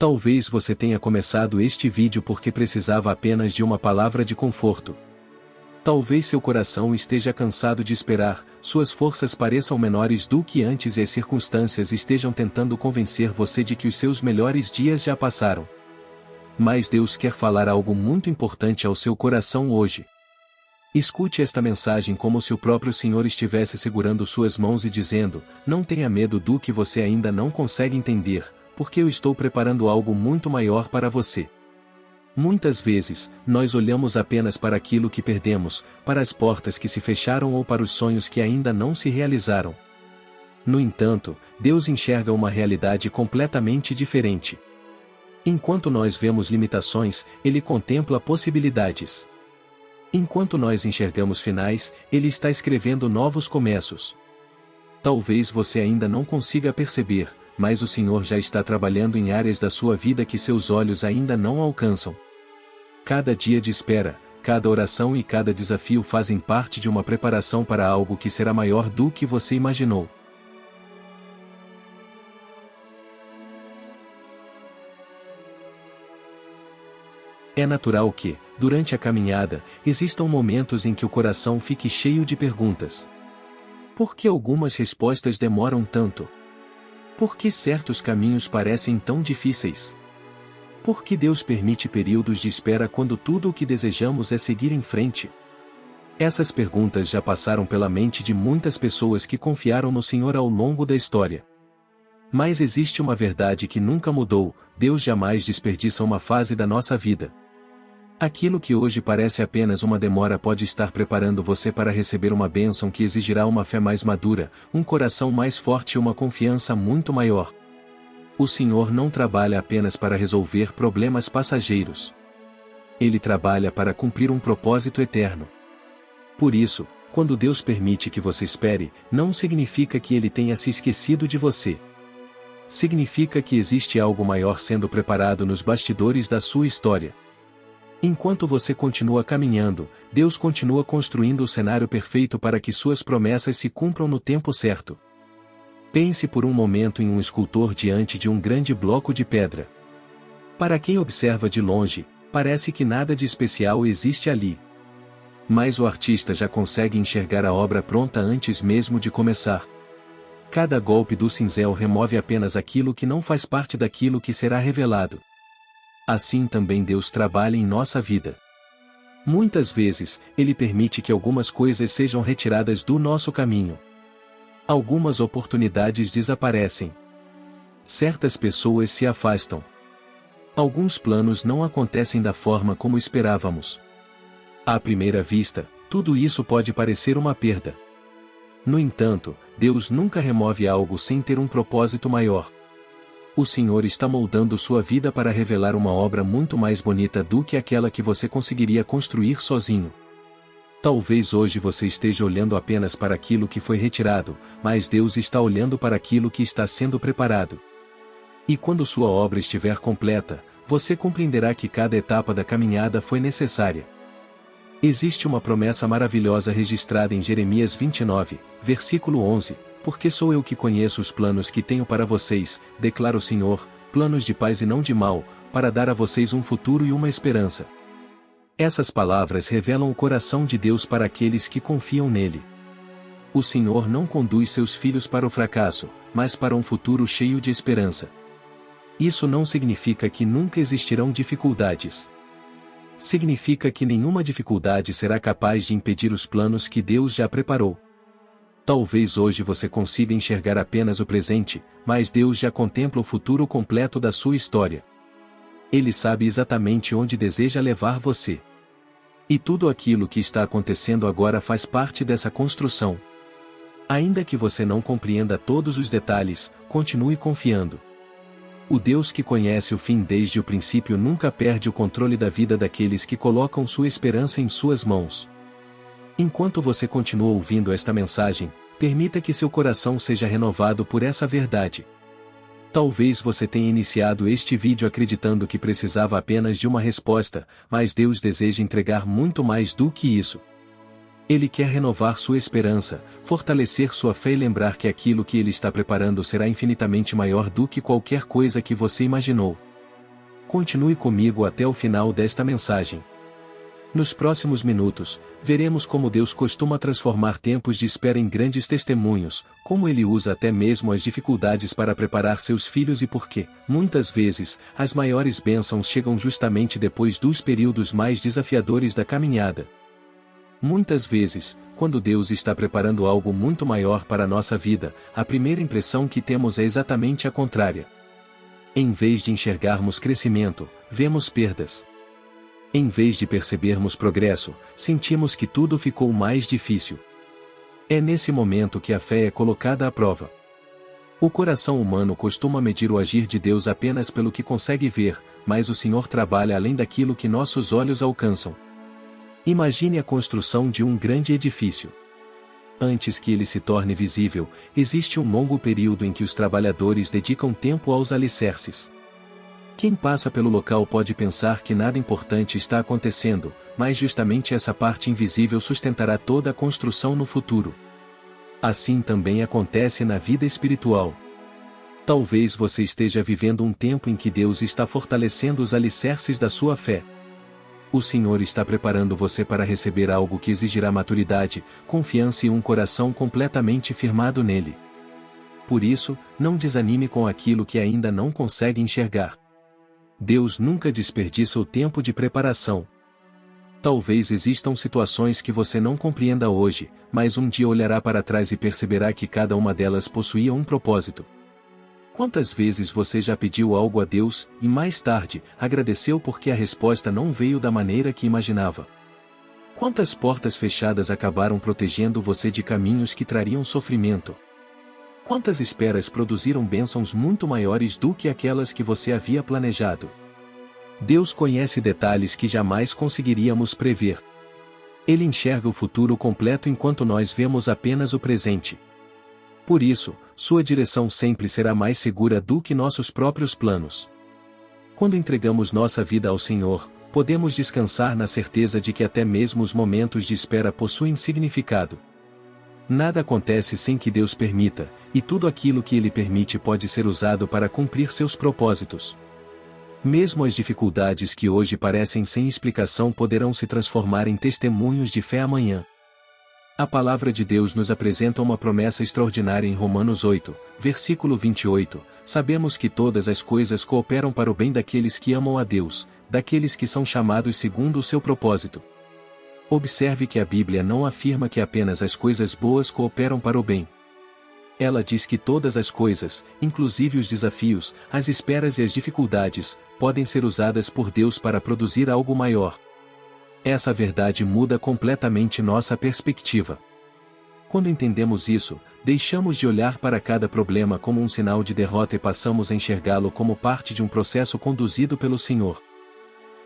Talvez você tenha começado este vídeo porque precisava apenas de uma palavra de conforto. Talvez seu coração esteja cansado de esperar, suas forças pareçam menores do que antes e as circunstâncias estejam tentando convencer você de que os seus melhores dias já passaram. Mas Deus quer falar algo muito importante ao seu coração hoje. Escute esta mensagem como se o próprio Senhor estivesse segurando suas mãos e dizendo: não tenha medo do que você ainda não consegue entender, porque eu estou preparando algo muito maior para você. Muitas vezes, nós olhamos apenas para aquilo que perdemos, para as portas que se fecharam ou para os sonhos que ainda não se realizaram. No entanto, Deus enxerga uma realidade completamente diferente. Enquanto nós vemos limitações, Ele contempla possibilidades. Enquanto nós enxergamos finais, Ele está escrevendo novos começos. Talvez você ainda não consiga perceber, mas o Senhor já está trabalhando em áreas da sua vida que seus olhos ainda não alcançam. Cada dia de espera, cada oração e cada desafio fazem parte de uma preparação para algo que será maior do que você imaginou. É natural que, durante a caminhada, existam momentos em que o coração fique cheio de perguntas. Por que algumas respostas demoram tanto? Por que certos caminhos parecem tão difíceis? Por que Deus permite períodos de espera quando tudo o que desejamos é seguir em frente? Essas perguntas já passaram pela mente de muitas pessoas que confiaram no Senhor ao longo da história. Mas existe uma verdade que nunca mudou: Deus jamais desperdiça uma fase da nossa vida. Aquilo que hoje parece apenas uma demora pode estar preparando você para receber uma bênção que exigirá uma fé mais madura, um coração mais forte e uma confiança muito maior. O Senhor não trabalha apenas para resolver problemas passageiros. Ele trabalha para cumprir um propósito eterno. Por isso, quando Deus permite que você espere, não significa que Ele tenha se esquecido de você. Significa que existe algo maior sendo preparado nos bastidores da sua história. Enquanto você continua caminhando, Deus continua construindo o cenário perfeito para que suas promessas se cumpram no tempo certo. Pense por um momento em um escultor diante de um grande bloco de pedra. Para quem observa de longe, parece que nada de especial existe ali. Mas o artista já consegue enxergar a obra pronta antes mesmo de começar. Cada golpe do cinzel remove apenas aquilo que não faz parte daquilo que será revelado. Assim também Deus trabalha em nossa vida. Muitas vezes, Ele permite que algumas coisas sejam retiradas do nosso caminho. Algumas oportunidades desaparecem. Certas pessoas se afastam. Alguns planos não acontecem da forma como esperávamos. À primeira vista, tudo isso pode parecer uma perda. No entanto, Deus nunca remove algo sem ter um propósito maior. O Senhor está moldando sua vida para revelar uma obra muito mais bonita do que aquela que você conseguiria construir sozinho. Talvez hoje você esteja olhando apenas para aquilo que foi retirado, mas Deus está olhando para aquilo que está sendo preparado. E quando sua obra estiver completa, você compreenderá que cada etapa da caminhada foi necessária. Existe uma promessa maravilhosa registrada em Jeremias 29, versículo 11. Porque sou eu que conheço os planos que tenho para vocês, declara o Senhor, planos de paz e não de mal, para dar a vocês um futuro e uma esperança. Essas palavras revelam o coração de Deus para aqueles que confiam nele. O Senhor não conduz seus filhos para o fracasso, mas para um futuro cheio de esperança. Isso não significa que nunca existirão dificuldades. Significa que nenhuma dificuldade será capaz de impedir os planos que Deus já preparou. Talvez hoje você consiga enxergar apenas o presente, mas Deus já contempla o futuro completo da sua história. Ele sabe exatamente onde deseja levar você. E tudo aquilo que está acontecendo agora faz parte dessa construção. Ainda que você não compreenda todos os detalhes, continue confiando. O Deus que conhece o fim desde o princípio nunca perde o controle da vida daqueles que colocam sua esperança em suas mãos. Enquanto você continua ouvindo esta mensagem, permita que seu coração seja renovado por essa verdade. Talvez você tenha iniciado este vídeo acreditando que precisava apenas de uma resposta, mas Deus deseja entregar muito mais do que isso. Ele quer renovar sua esperança, fortalecer sua fé e lembrar que aquilo que Ele está preparando será infinitamente maior do que qualquer coisa que você imaginou. Continue comigo até o final desta mensagem. Nos próximos minutos, veremos como Deus costuma transformar tempos de espera em grandes testemunhos, como Ele usa até mesmo as dificuldades para preparar seus filhos e por que, muitas vezes, as maiores bênçãos chegam justamente depois dos períodos mais desafiadores da caminhada. Muitas vezes, quando Deus está preparando algo muito maior para a nossa vida, a primeira impressão que temos é exatamente a contrária. Em vez de enxergarmos crescimento, vemos perdas. Em vez de percebermos progresso, sentimos que tudo ficou mais difícil. É nesse momento que a fé é colocada à prova. O coração humano costuma medir o agir de Deus apenas pelo que consegue ver, mas o Senhor trabalha além daquilo que nossos olhos alcançam. Imagine a construção de um grande edifício. Antes que ele se torne visível, existe um longo período em que os trabalhadores dedicam tempo aos alicerces. Quem passa pelo local pode pensar que nada importante está acontecendo, mas justamente essa parte invisível sustentará toda a construção no futuro. Assim também acontece na vida espiritual. Talvez você esteja vivendo um tempo em que Deus está fortalecendo os alicerces da sua fé. O Senhor está preparando você para receber algo que exigirá maturidade, confiança e um coração completamente firmado nele. Por isso, não desanime com aquilo que ainda não consegue enxergar. Deus nunca desperdiça o tempo de preparação. Talvez existam situações que você não compreenda hoje, mas um dia olhará para trás e perceberá que cada uma delas possuía um propósito. Quantas vezes você já pediu algo a Deus, e mais tarde, agradeceu porque a resposta não veio da maneira que imaginava? Quantas portas fechadas acabaram protegendo você de caminhos que trariam sofrimento? Quantas esperas produziram bênçãos muito maiores do que aquelas que você havia planejado? Deus conhece detalhes que jamais conseguiríamos prever. Ele enxerga o futuro completo enquanto nós vemos apenas o presente. Por isso, sua direção sempre será mais segura do que nossos próprios planos. Quando entregamos nossa vida ao Senhor, podemos descansar na certeza de que até mesmo os momentos de espera possuem significado. Nada acontece sem que Deus permita, e tudo aquilo que Ele permite pode ser usado para cumprir seus propósitos. Mesmo as dificuldades que hoje parecem sem explicação poderão se transformar em testemunhos de fé amanhã. A palavra de Deus nos apresenta uma promessa extraordinária em Romanos 8, versículo 28, sabemos que todas as coisas cooperam para o bem daqueles que amam a Deus, daqueles que são chamados segundo o seu propósito. Observe que a Bíblia não afirma que apenas as coisas boas cooperam para o bem. Ela diz que todas as coisas, inclusive os desafios, as esperas e as dificuldades, podem ser usadas por Deus para produzir algo maior. Essa verdade muda completamente nossa perspectiva. Quando entendemos isso, deixamos de olhar para cada problema como um sinal de derrota e passamos a enxergá-lo como parte de um processo conduzido pelo Senhor.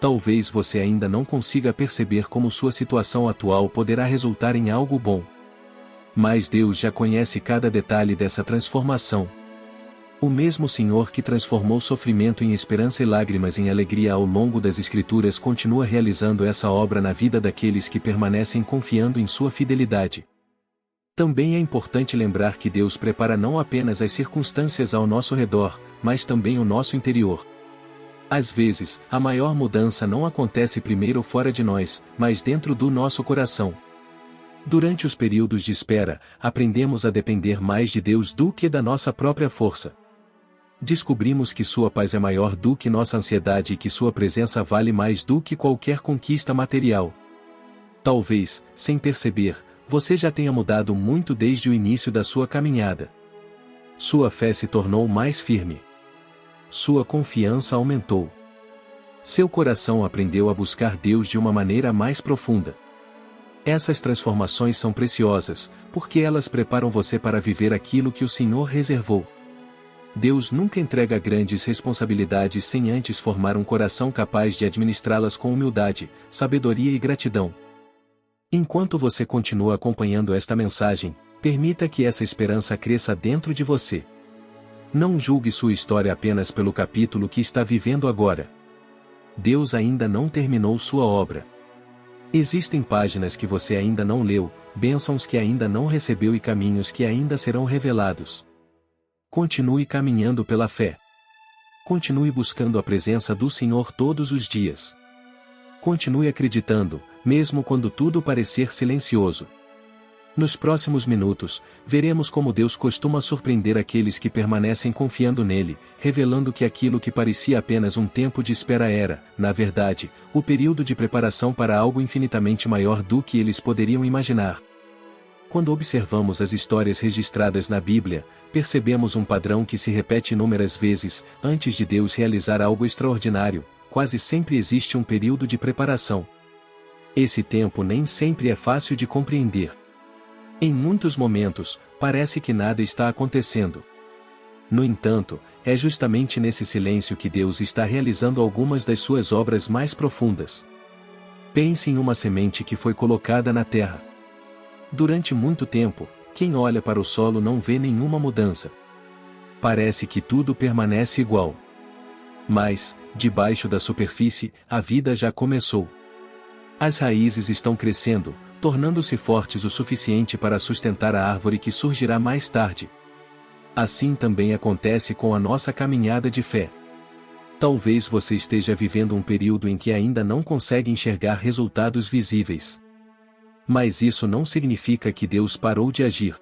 Talvez você ainda não consiga perceber como sua situação atual poderá resultar em algo bom. Mas Deus já conhece cada detalhe dessa transformação. O mesmo Senhor que transformou sofrimento em esperança e lágrimas em alegria ao longo das Escrituras continua realizando essa obra na vida daqueles que permanecem confiando em sua fidelidade. Também é importante lembrar que Deus prepara não apenas as circunstâncias ao nosso redor, mas também o nosso interior. Às vezes, a maior mudança não acontece primeiro fora de nós, mas dentro do nosso coração. Durante os períodos de espera, aprendemos a depender mais de Deus do que da nossa própria força. Descobrimos que sua paz é maior do que nossa ansiedade e que sua presença vale mais do que qualquer conquista material. Talvez, sem perceber, você já tenha mudado muito desde o início da sua caminhada. Sua fé se tornou mais firme. Sua confiança aumentou. Seu coração aprendeu a buscar Deus de uma maneira mais profunda. Essas transformações são preciosas, porque elas preparam você para viver aquilo que o Senhor reservou. Deus nunca entrega grandes responsabilidades sem antes formar um coração capaz de administrá-las com humildade, sabedoria e gratidão. Enquanto você continua acompanhando esta mensagem, permita que essa esperança cresça dentro de você. Não julgue sua história apenas pelo capítulo que está vivendo agora. Deus ainda não terminou sua obra. Existem páginas que você ainda não leu, bênçãos que ainda não recebeu e caminhos que ainda serão revelados. Continue caminhando pela fé. Continue buscando a presença do Senhor todos os dias. Continue acreditando, mesmo quando tudo parecer silencioso. Nos próximos minutos, veremos como Deus costuma surpreender aqueles que permanecem confiando nele, revelando que aquilo que parecia apenas um tempo de espera era, na verdade, o período de preparação para algo infinitamente maior do que eles poderiam imaginar. Quando observamos as histórias registradas na Bíblia, percebemos um padrão que se repete inúmeras vezes: antes de Deus realizar algo extraordinário, quase sempre existe um período de preparação. Esse tempo nem sempre é fácil de compreender. Em muitos momentos, parece que nada está acontecendo. No entanto, é justamente nesse silêncio que Deus está realizando algumas das suas obras mais profundas. Pense em uma semente que foi colocada na terra. Durante muito tempo, quem olha para o solo não vê nenhuma mudança. Parece que tudo permanece igual. Mas, debaixo da superfície, a vida já começou. As raízes estão crescendo, tornando-se fortes o suficiente para sustentar a árvore que surgirá mais tarde. Assim também acontece com a nossa caminhada de fé. Talvez você esteja vivendo um período em que ainda não consegue enxergar resultados visíveis. Mas isso não significa que Deus parou de agir.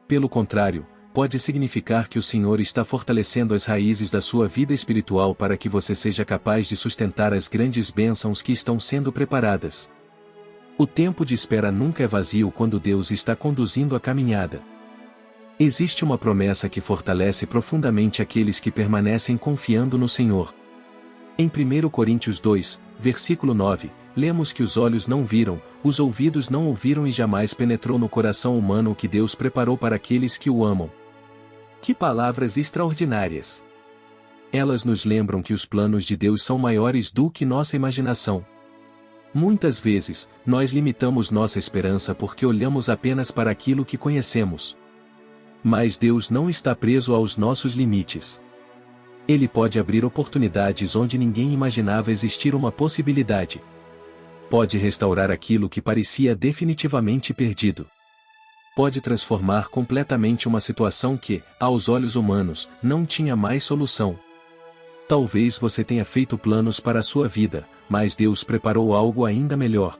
Pelo contrário, pode significar que o Senhor está fortalecendo as raízes da sua vida espiritual para que você seja capaz de sustentar as grandes bênçãos que estão sendo preparadas. O tempo de espera nunca é vazio quando Deus está conduzindo a caminhada. Existe uma promessa que fortalece profundamente aqueles que permanecem confiando no Senhor. Em 1 Coríntios 2, versículo 9, lemos que os olhos não viram, os ouvidos não ouviram e jamais penetrou no coração humano o que Deus preparou para aqueles que o amam. Que palavras extraordinárias! Elas nos lembram que os planos de Deus são maiores do que nossa imaginação. Muitas vezes, nós limitamos nossa esperança porque olhamos apenas para aquilo que conhecemos. Mas Deus não está preso aos nossos limites. Ele pode abrir oportunidades onde ninguém imaginava existir uma possibilidade. Pode restaurar aquilo que parecia definitivamente perdido. Pode transformar completamente uma situação que, aos olhos humanos, não tinha mais solução. Talvez você tenha feito planos para a sua vida, mas Deus preparou algo ainda melhor.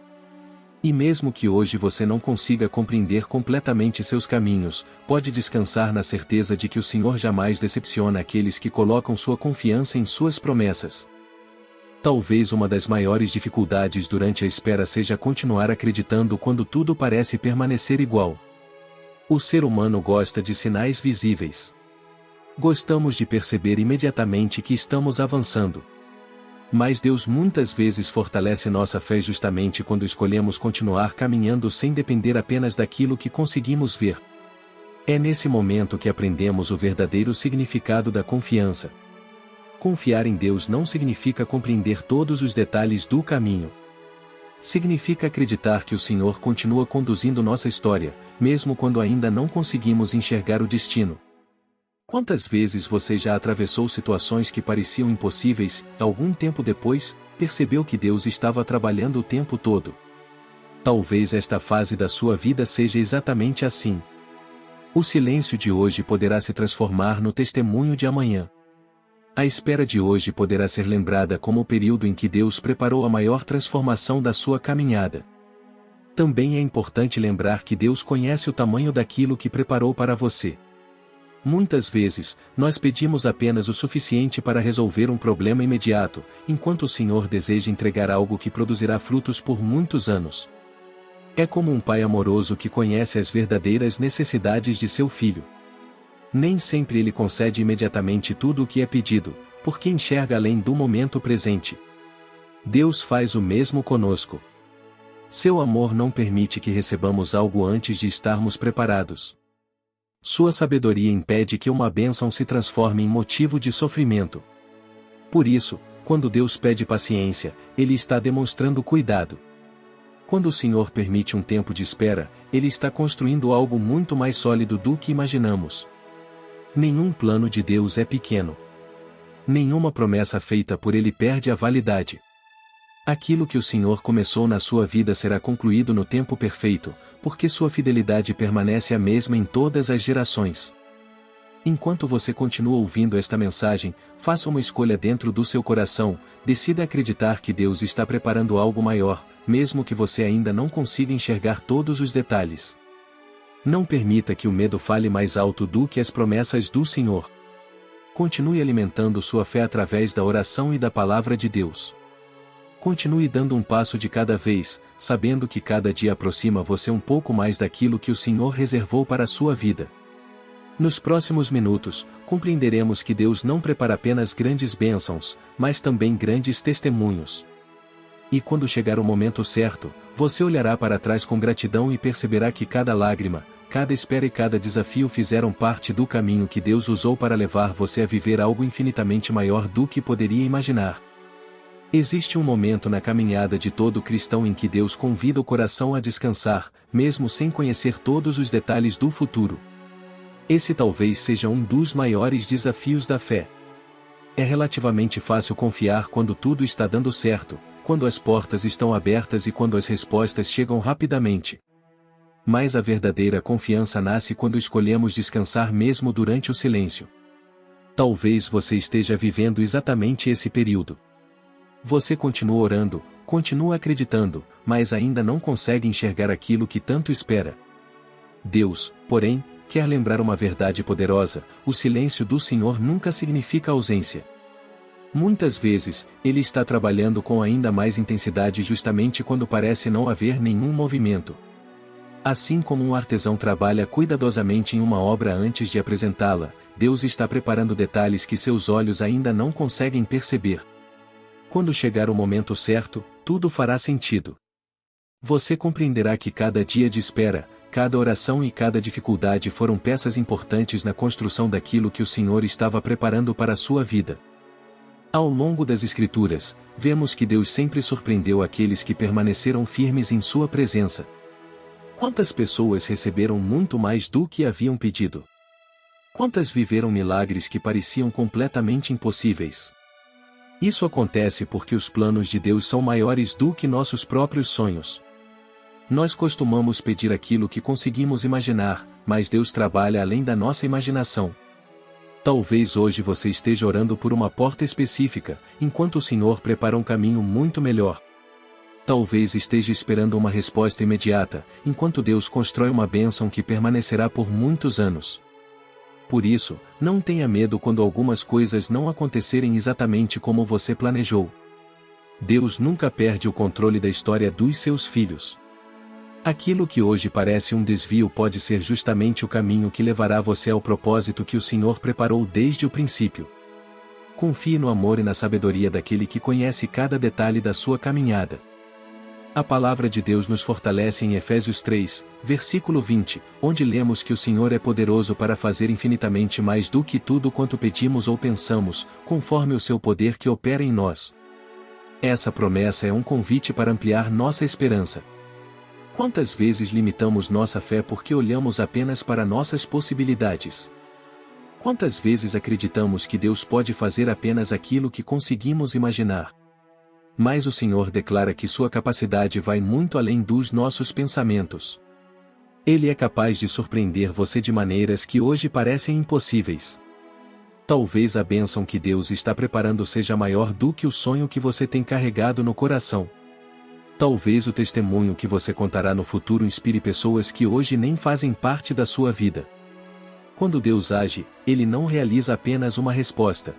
E mesmo que hoje você não consiga compreender completamente seus caminhos, pode descansar na certeza de que o Senhor jamais decepciona aqueles que colocam sua confiança em suas promessas. Talvez uma das maiores dificuldades durante a espera seja continuar acreditando quando tudo parece permanecer igual. O ser humano gosta de sinais visíveis. Gostamos de perceber imediatamente que estamos avançando. Mas Deus muitas vezes fortalece nossa fé justamente quando escolhemos continuar caminhando sem depender apenas daquilo que conseguimos ver. É nesse momento que aprendemos o verdadeiro significado da confiança. Confiar em Deus não significa compreender todos os detalhes do caminho. Significa acreditar que o Senhor continua conduzindo nossa história, mesmo quando ainda não conseguimos enxergar o destino. Quantas vezes você já atravessou situações que pareciam impossíveis, e algum tempo depois, percebeu que Deus estava trabalhando o tempo todo? Talvez esta fase da sua vida seja exatamente assim. O silêncio de hoje poderá se transformar no testemunho de amanhã. A espera de hoje poderá ser lembrada como o período em que Deus preparou a maior transformação da sua caminhada. Também é importante lembrar que Deus conhece o tamanho daquilo que preparou para você. Muitas vezes, nós pedimos apenas o suficiente para resolver um problema imediato, enquanto o Senhor deseja entregar algo que produzirá frutos por muitos anos. É como um pai amoroso que conhece as verdadeiras necessidades de seu filho. Nem sempre ele concede imediatamente tudo o que é pedido, porque enxerga além do momento presente. Deus faz o mesmo conosco. Seu amor não permite que recebamos algo antes de estarmos preparados. Sua sabedoria impede que uma bênção se transforme em motivo de sofrimento. Por isso, quando Deus pede paciência, Ele está demonstrando cuidado. Quando o Senhor permite um tempo de espera, Ele está construindo algo muito mais sólido do que imaginamos. Nenhum plano de Deus é pequeno. Nenhuma promessa feita por Ele perde a validade. Aquilo que o Senhor começou na sua vida será concluído no tempo perfeito, porque sua fidelidade permanece a mesma em todas as gerações. Enquanto você continua ouvindo esta mensagem, faça uma escolha dentro do seu coração, decida acreditar que Deus está preparando algo maior, mesmo que você ainda não consiga enxergar todos os detalhes. Não permita que o medo fale mais alto do que as promessas do Senhor. Continue alimentando sua fé através da oração e da palavra de Deus. Continue dando um passo de cada vez, sabendo que cada dia aproxima você um pouco mais daquilo que o Senhor reservou para a sua vida. Nos próximos minutos, compreenderemos que Deus não prepara apenas grandes bênçãos, mas também grandes testemunhos. E quando chegar o momento certo, você olhará para trás com gratidão e perceberá que cada lágrima, cada espera e cada desafio fizeram parte do caminho que Deus usou para levar você a viver algo infinitamente maior do que poderia imaginar. Existe um momento na caminhada de todo cristão em que Deus convida o coração a descansar, mesmo sem conhecer todos os detalhes do futuro. Esse talvez seja um dos maiores desafios da fé. É relativamente fácil confiar quando tudo está dando certo, quando as portas estão abertas e quando as respostas chegam rapidamente. Mas a verdadeira confiança nasce quando escolhemos descansar mesmo durante o silêncio. Talvez você esteja vivendo exatamente esse período. Você continua orando, continua acreditando, mas ainda não consegue enxergar aquilo que tanto espera. Deus, porém, quer lembrar uma verdade poderosa: o silêncio do Senhor nunca significa ausência. Muitas vezes, Ele está trabalhando com ainda mais intensidade justamente quando parece não haver nenhum movimento. Assim como um artesão trabalha cuidadosamente em uma obra antes de apresentá-la, Deus está preparando detalhes que seus olhos ainda não conseguem perceber. Quando chegar o momento certo, tudo fará sentido. Você compreenderá que cada dia de espera, cada oração e cada dificuldade foram peças importantes na construção daquilo que o Senhor estava preparando para a sua vida. Ao longo das Escrituras, vemos que Deus sempre surpreendeu aqueles que permaneceram firmes em sua presença. Quantas pessoas receberam muito mais do que haviam pedido? Quantas viveram milagres que pareciam completamente impossíveis? Isso acontece porque os planos de Deus são maiores do que nossos próprios sonhos. Nós costumamos pedir aquilo que conseguimos imaginar, mas Deus trabalha além da nossa imaginação. Talvez hoje você esteja orando por uma porta específica, enquanto o Senhor prepara um caminho muito melhor. Talvez esteja esperando uma resposta imediata, enquanto Deus constrói uma bênção que permanecerá por muitos anos. Por isso, não tenha medo quando algumas coisas não acontecerem exatamente como você planejou. Deus nunca perde o controle da história dos seus filhos. Aquilo que hoje parece um desvio pode ser justamente o caminho que levará você ao propósito que o Senhor preparou desde o princípio. Confie no amor e na sabedoria daquele que conhece cada detalhe da sua caminhada. A palavra de Deus nos fortalece em Efésios 3, versículo 20, onde lemos que o Senhor é poderoso para fazer infinitamente mais do que tudo quanto pedimos ou pensamos, conforme o seu poder que opera em nós. Essa promessa é um convite para ampliar nossa esperança. Quantas vezes limitamos nossa fé porque olhamos apenas para nossas possibilidades? Quantas vezes acreditamos que Deus pode fazer apenas aquilo que conseguimos imaginar? Mas o Senhor declara que sua capacidade vai muito além dos nossos pensamentos. Ele é capaz de surpreender você de maneiras que hoje parecem impossíveis. Talvez a bênção que Deus está preparando seja maior do que o sonho que você tem carregado no coração. Talvez o testemunho que você contará no futuro inspire pessoas que hoje nem fazem parte da sua vida. Quando Deus age, Ele não realiza apenas uma resposta.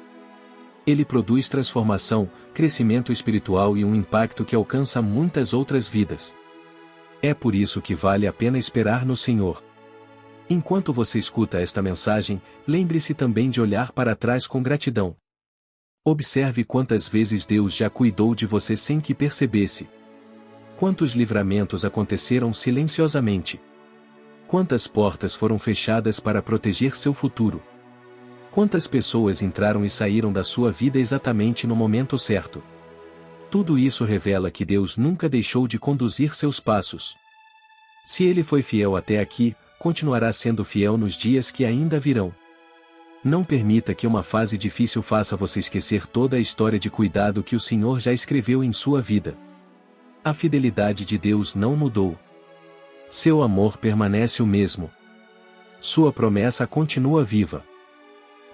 Ele produz transformação, crescimento espiritual e um impacto que alcança muitas outras vidas. É por isso que vale a pena esperar no Senhor. Enquanto você escuta esta mensagem, lembre-se também de olhar para trás com gratidão. Observe quantas vezes Deus já cuidou de você sem que percebesse. Quantos livramentos aconteceram silenciosamente. Quantas portas foram fechadas para proteger seu futuro. Quantas pessoas entraram e saíram da sua vida exatamente no momento certo. Tudo isso revela que Deus nunca deixou de conduzir seus passos. Se Ele foi fiel até aqui, continuará sendo fiel nos dias que ainda virão. Não permita que uma fase difícil faça você esquecer toda a história de cuidado que o Senhor já escreveu em sua vida. A fidelidade de Deus não mudou. Seu amor permanece o mesmo. Sua promessa continua viva.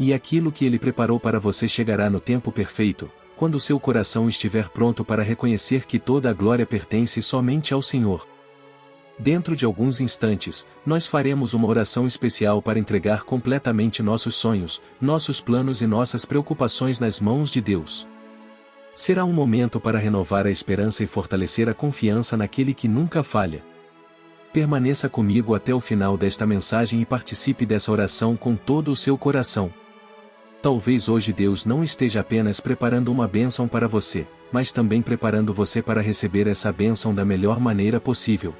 E aquilo que Ele preparou para você chegará no tempo perfeito, quando seu coração estiver pronto para reconhecer que toda a glória pertence somente ao Senhor. Dentro de alguns instantes, nós faremos uma oração especial para entregar completamente nossos sonhos, nossos planos e nossas preocupações nas mãos de Deus. Será um momento para renovar a esperança e fortalecer a confiança naquele que nunca falha. Permaneça comigo até o final desta mensagem e participe dessa oração com todo o seu coração. Talvez hoje Deus não esteja apenas preparando uma bênção para você, mas também preparando você para receber essa bênção da melhor maneira possível.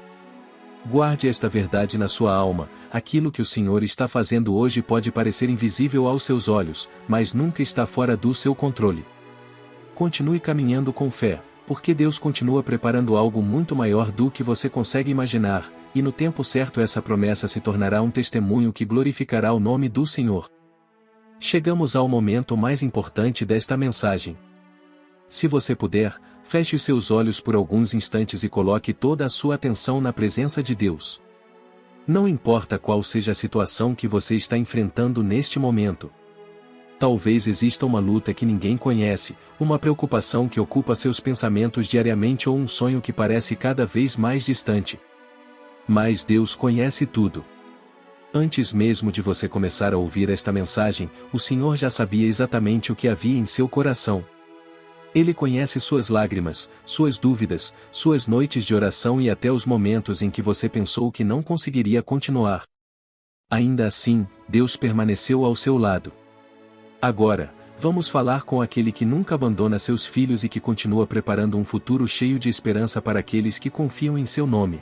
Guarde esta verdade na sua alma: aquilo que o Senhor está fazendo hoje pode parecer invisível aos seus olhos, mas nunca está fora do seu controle. Continue caminhando com fé, porque Deus continua preparando algo muito maior do que você consegue imaginar, e no tempo certo essa promessa se tornará um testemunho que glorificará o nome do Senhor. Chegamos ao momento mais importante desta mensagem. Se você puder, feche os seus olhos por alguns instantes e coloque toda a sua atenção na presença de Deus. Não importa qual seja a situação que você está enfrentando neste momento. Talvez exista uma luta que ninguém conhece, uma preocupação que ocupa seus pensamentos diariamente ou um sonho que parece cada vez mais distante. Mas Deus conhece tudo. Antes mesmo de você começar a ouvir esta mensagem, o Senhor já sabia exatamente o que havia em seu coração. Ele conhece suas lágrimas, suas dúvidas, suas noites de oração e até os momentos em que você pensou que não conseguiria continuar. Ainda assim, Deus permaneceu ao seu lado. Agora, vamos falar com aquele que nunca abandona seus filhos e que continua preparando um futuro cheio de esperança para aqueles que confiam em seu nome.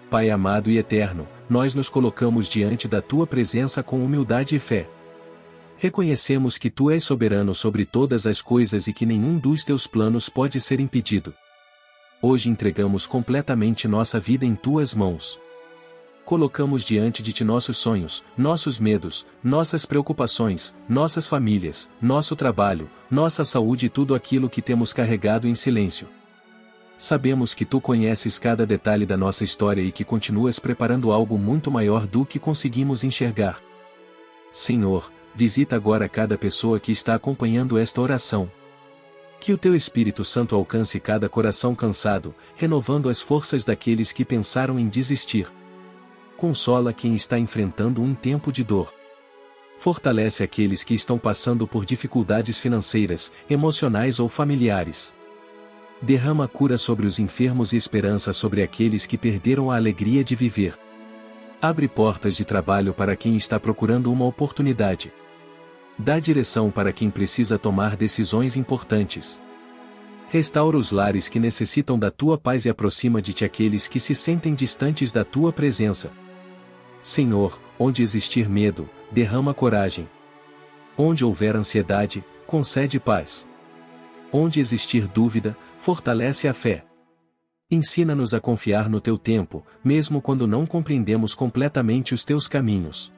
Pai amado e eterno, nós nos colocamos diante da Tua presença com humildade e fé. Reconhecemos que Tu és soberano sobre todas as coisas e que nenhum dos Teus planos pode ser impedido. Hoje entregamos completamente nossa vida em Tuas mãos. Colocamos diante de Ti nossos sonhos, nossos medos, nossas preocupações, nossas famílias, nosso trabalho, nossa saúde e tudo aquilo que temos carregado em silêncio. Sabemos que Tu conheces cada detalhe da nossa história e que continuas preparando algo muito maior do que conseguimos enxergar. Senhor, visita agora cada pessoa que está acompanhando esta oração. Que o Teu Espírito Santo alcance cada coração cansado, renovando as forças daqueles que pensaram em desistir. Consola quem está enfrentando um tempo de dor. Fortalece aqueles que estão passando por dificuldades financeiras, emocionais ou familiares. Derrama cura sobre os enfermos e esperança sobre aqueles que perderam a alegria de viver. Abre portas de trabalho para quem está procurando uma oportunidade. Dá direção para quem precisa tomar decisões importantes. Restaura os lares que necessitam da Tua paz e aproxima de Ti aqueles que se sentem distantes da Tua presença. Senhor, onde existir medo, derrama coragem. Onde houver ansiedade, concede paz. Onde existir dúvida, fortalece a fé. Ensina-nos a confiar no Teu tempo, mesmo quando não compreendemos completamente os Teus caminhos.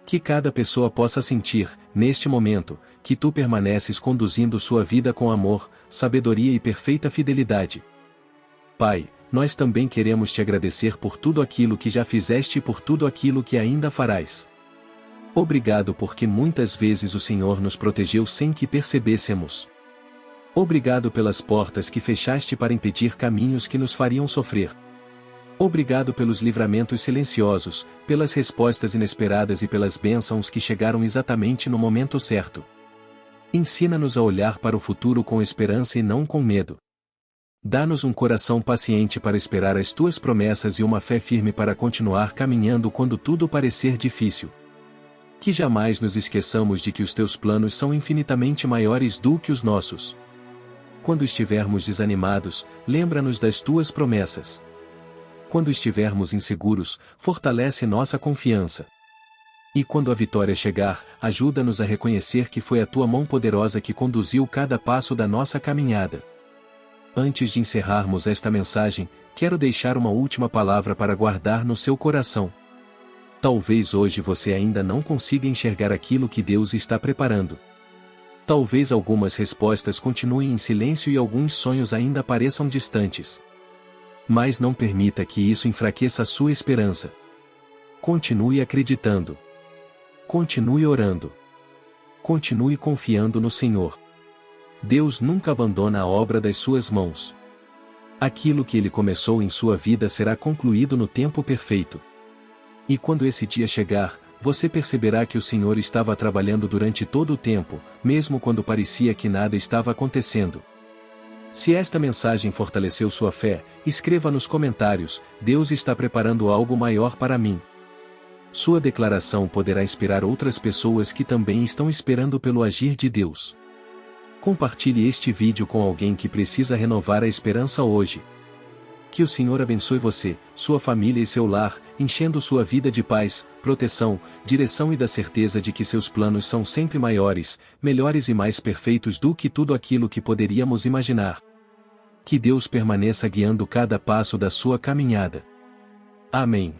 Que cada pessoa possa sentir, neste momento, que Tu permaneces conduzindo sua vida com amor, sabedoria e perfeita fidelidade. Pai, nós também queremos Te agradecer por tudo aquilo que já fizeste e por tudo aquilo que ainda farás. Obrigado porque muitas vezes o Senhor nos protegeu sem que percebêssemos. Obrigado pelas portas que fechaste para impedir caminhos que nos fariam sofrer. Obrigado pelos livramentos silenciosos, pelas respostas inesperadas e pelas bênçãos que chegaram exatamente no momento certo. Ensina-nos a olhar para o futuro com esperança e não com medo. Dá-nos um coração paciente para esperar as Tuas promessas e uma fé firme para continuar caminhando quando tudo parecer difícil. Que jamais nos esqueçamos de que os Teus planos são infinitamente maiores do que os nossos. Quando estivermos desanimados, lembra-nos das Tuas promessas. Quando estivermos inseguros, fortalece nossa confiança. E quando a vitória chegar, ajuda-nos a reconhecer que foi a Tua mão poderosa que conduziu cada passo da nossa caminhada. Antes de encerrarmos esta mensagem, quero deixar uma última palavra para guardar no seu coração. Talvez hoje você ainda não consiga enxergar aquilo que Deus está preparando. Talvez algumas respostas continuem em silêncio e alguns sonhos ainda pareçam distantes. Mas não permita que isso enfraqueça a sua esperança. Continue acreditando. Continue orando. continue confiando no Senhor. Deus nunca abandona a obra das suas mãos. Aquilo que Ele começou em sua vida será concluído no tempo perfeito. E quando esse dia chegar, você perceberá que o Senhor estava trabalhando durante todo o tempo, mesmo quando parecia que nada estava acontecendo. Se esta mensagem fortaleceu sua fé, escreva nos comentários: Deus está preparando algo maior para mim. Sua declaração poderá inspirar outras pessoas que também estão esperando pelo agir de Deus. Compartilhe este vídeo com alguém que precisa renovar a esperança hoje. Que o Senhor abençoe você, sua família e seu lar, enchendo sua vida de paz, proteção, direção e da certeza de que seus planos são sempre maiores, melhores e mais perfeitos do que tudo aquilo que poderíamos imaginar. Que Deus permaneça guiando cada passo da sua caminhada. Amém.